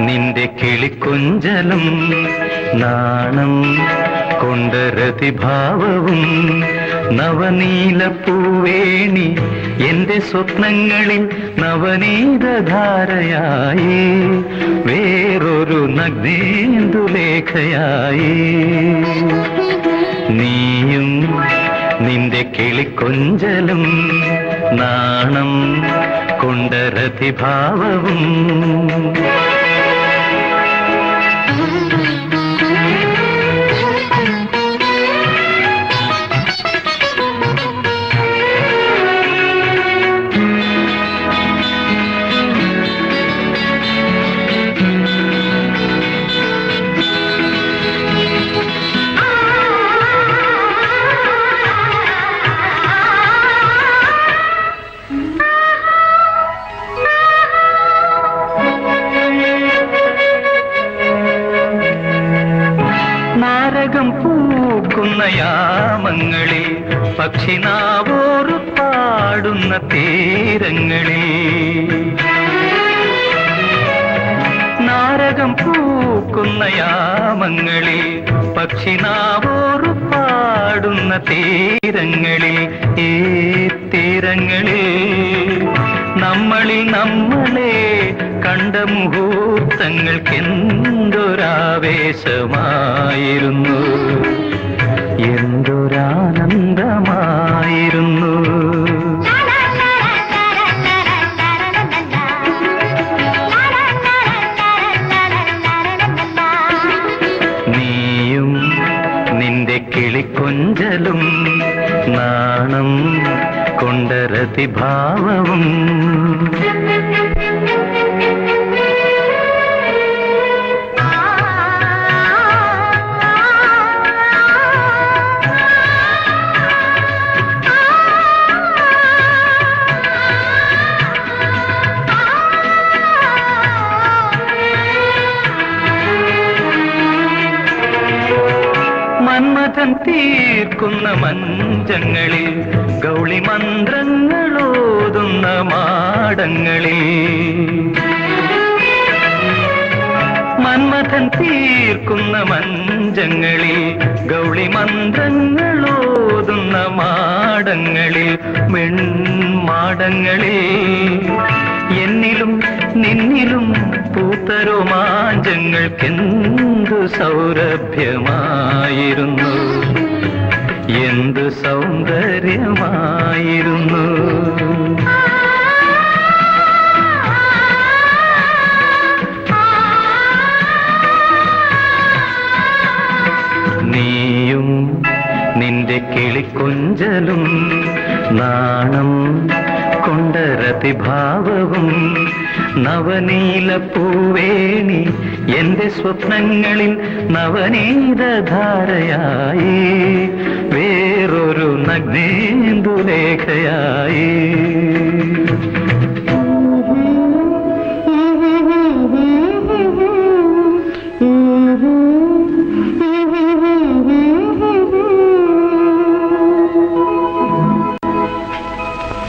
നിന്റെ കിളിക്കൊഞ്ചലും നാണം കൊണ്ട രതിഭാവവും നവനീലപ്പൂവേണി എന്റെ സ്വപ്നങ്ങളിൽ നവനീതധാരയായി വേറൊരു നഗ്നേന്ദുലേഖയായി നീയും നിന്റെ കിളിക്കൊഞ്ചലും നാണം കൊണ്ട രതിഭാവവും പൂക്കുന്ന യാമങ്ങളിൽ പക്ഷിനാവോറു പാടുന്ന തീരങ്ങളിൽ നാരകം പൂക്കുന്ന യാമങ്ങളിൽ പക്ഷിനാവോറു പാടുന്ന തീരങ്ങളിൽ ഈ തീരങ്ങളിൽ നമ്മളിൽ നമ്മളെ കണ്ട മുഹൂർത്തങ്ങൾക്കെന്തൊരാവേശമായിരുന്നു എന്തൊരാനന്ദമായിരുന്നു നീയും നിന്റെ കിളിക്കൊഞ്ചലും നാണം കൊണ്ട രതിഭാവവും മന്മഥൻ തീർക്കുന്ന മഞ്ചങ്ങളിൽ ഗൗളി മന്ത്രങ്ങളോതുന്ന മാടങ്ങളിൽ മന്മഥൻ തീർക്കുന്ന മഞ്ചങ്ങളിൽ ഗൗളി മന്ത്രങ്ങളോതുന്ന മാടങ്ങളിൽ വെൺമാടങ്ങളിൽ എന്നിലും നിന്നിലും പൂത്തരോമാഞ്ചങ്ങൾക്കെന്തു സൗരഭ്യമായിരുന്നു എന്തു സൗന്ദര്യമായിരുന്നു നീയും നിന്റെ കിളിക്കൊഞ്ചലും നാണം കൊണ്ട രതിഭാവവും നവനീലപ്പൂവേണി എന്റെ സ്വപ്നങ്ങളിൽ നവനീതധാരയായി വേറൊരു നഗ്നേന്ദുലേഖയായി